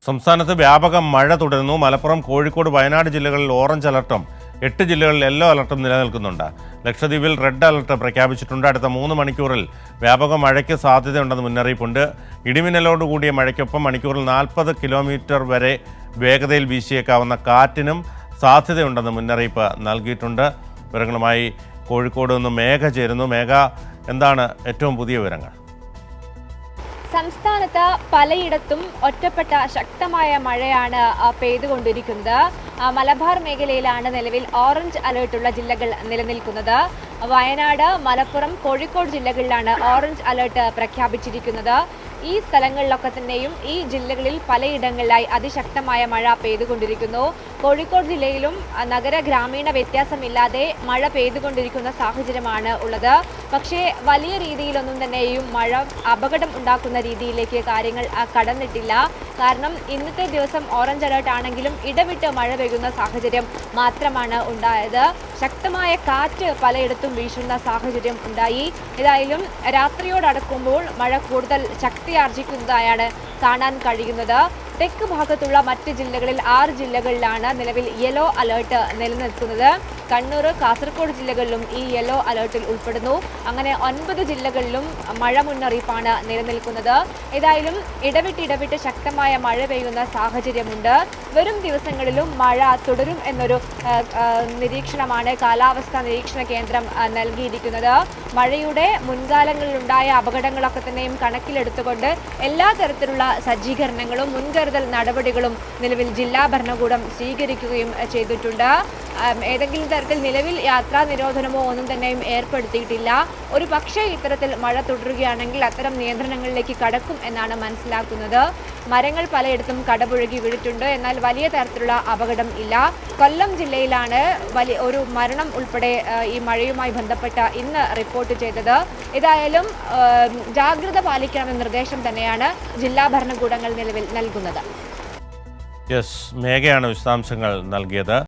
സംസ്ഥാനത്ത് വ്യാപക മഴ തുടരുന്നു. മലപ്പുറം, കോഴിക്കോട്, വയനാട് ജില്ലകളിൽ ഓറഞ്ച് അലർട്ടും 8 ജില്ലകളിൽ യെല്ലോ അലർട്ടും നിലനിൽക്കുന്നുണ്ട്. ലക്ഷദ്വീപിൽ റെഡ് അലർട്ട് പ്രഖ്യാപിച്ചിട്ടുണ്ട്. അടുത്ത 3 മണിക്കൂറിൽ വ്യാപക മഴയ്ക്ക് സാധ്യതയുണ്ടെന്ന് മുന്നറിയിപ്പുണ്ട്. ഇടിമിന്നലോടുകൂടിയ മഴയ്ക്കൊപ്പം മണിക്കൂറിൽ 40 കിലോമീറ്റർ വരെ വേഗതയിൽ വീശിയേക്കാവുന്ന കാറ്റിനും സാധ്യതയുണ്ടെന്ന് മുന്നറിയിപ്പ് നൽകിയിട്ടുണ്ട്. വിവരങ്ങളുമായി കോഴിക്കോട് നിന്ന് മേഘ ചേരുന്നു. മേഘ, എന്താണ് ഏറ്റവും പുതിയ വിവരങ്ങൾ? സംസ്ഥാനത്ത് പലയിടത്തും ഒറ്റപ്പെട്ട ശക്തമായ മഴയാണ് പെയ്തുകൊണ്ടിരിക്കുന്നത്. മലബാർ മേഖലയിലാണ് നിലവിൽ ഓറഞ്ച് അലേർട്ടുള്ള ജില്ലകൾ നിലനിൽക്കുന്നത്. വയനാട്, മലപ്പുറം, കോഴിക്കോട് ജില്ലകളിലാണ് ഓറഞ്ച് അലേർട്ട് പ്രഖ്യാപിച്ചിരിക്കുന്നത്. ഈ സ്ഥലങ്ങളിലൊക്കെ തന്നെയും ഈ ജില്ലകളിൽ പലയിടങ്ങളിലായി അതിശക്തമായ മഴ പെയ്തുകൊണ്ടിരിക്കുന്നു. കോഴിക്കോട് ജില്ലയിലും നഗര ഗ്രാമീണ വ്യത്യാസമില്ലാതെ മഴ പെയ്തുകൊണ്ടിരിക്കുന്ന സാഹചര്യമാണ് ഉള്ളത്. പക്ഷേ വലിയ രീതിയിലൊന്നും തന്നെയും മഴ അപകടം ഉണ്ടാക്കുന്ന രീതിയിലേക്ക് കാര്യങ്ങൾ കടന്നിട്ടില്ല. കാരണം ഇന്നത്തെ ദിവസം ഓറഞ്ച് അലേർട്ട് ആണെങ്കിലും ഇടവിട്ട് മഴ പെയ്യുന്ന സാഹചര്യം മാത്രമാണ് ഉണ്ടായത്. ശക്തമായ കാറ്റ് പലയിടത്തും വീശുന്ന സാഹചര്യം ഉണ്ടായി. ഏതായാലും രാത്രിയോടടുക്കുമ്പോൾ മഴ കൂടുതൽ ശക്തിയാർജിക്കുന്നതായാണ് കാണാൻ കഴിയുന്നത്. തെക്ക് ഭാഗത്തുള്ള മറ്റ് ജില്ലകളിൽ 6 ജില്ലകളിലാണ് നിലവിൽ യെല്ലോ അലേർട്ട് നിലനിൽക്കുന്നത്. കണ്ണൂർ, കാസർഗോഡ് ജില്ലകളിലും ഈ യെല്ലോ അലേർട്ടിൽ ഉൾപ്പെടുന്നു. അങ്ങനെ 9 ജില്ലകളിലും മഴ മുന്നറിയിപ്പാണ് നിലനിൽക്കുന്നത്. ഏതായാലും ഇടവിട്ട് ശക്തമായ മഴ പെയ്യുന്ന സാഹചര്യമുണ്ട്. വരും ദിവസങ്ങളിലും മഴ തുടരും എന്നൊരു നിരീക്ഷണമാണ് കാലാവസ്ഥാ നിരീക്ഷണ കേന്ദ്രം നൽകിയിരിക്കുന്നത്. മഴയുടെ മുൻകാലങ്ങളിലുണ്ടായ അപകടങ്ങളൊക്കെ തന്നെയും കണക്കിലെടുത്തുകൊണ്ട് എല്ലാ തരത്തിലുള്ള സജ്ജീകരണങ്ങളും മുൻകരുതൽ നടപടികളും നിലവിൽ ജില്ലാ ഭരണകൂടം സ്വീകരിക്കുകയും ചെയ്തിട്ടുണ്ട്. ഏതെങ്കിലും തരത്തിൽ നിലവിൽ യാത്രാ നിരോധനമോ ഒന്നും തന്നെയും ഏർപ്പെടുത്തിയിട്ടില്ല. ഒരു പക്ഷേ ഇത്തരത്തിൽ മഴ തുടരുകയാണെങ്കിൽ അത്തരം നിയന്ത്രണങ്ങളിലേക്ക് കടക്കും എന്നാണ് മനസ്സിലാക്കുന്നത്. മരങ്ങൾ പലയിടത്തും കടപുഴകി വീണിട്ടുണ്ട്. എന്നാൽ വലിയ തരത്തിലുള്ള അപകടം ഇല്ല. കൊല്ലം ജില്ലയിലാണ് ഒരു മരണം ഉൾപ്പെടെ ഈ മഴയുമായി ബന്ധപ്പെട്ട ഇന്ന് റിപ്പോർട്ട് ചെയ്തത്. ഏതായാലും ജാഗ്രത പാലിക്കണമെന്ന നിർദ്ദേശം തന്നെയാണ് ജില്ലാ ഭരണകൂടങ്ങൾ നിലവിൽ നൽകുന്നത്. മേഘയാണ് വിശദാംശങ്ങൾ നൽകിയത്.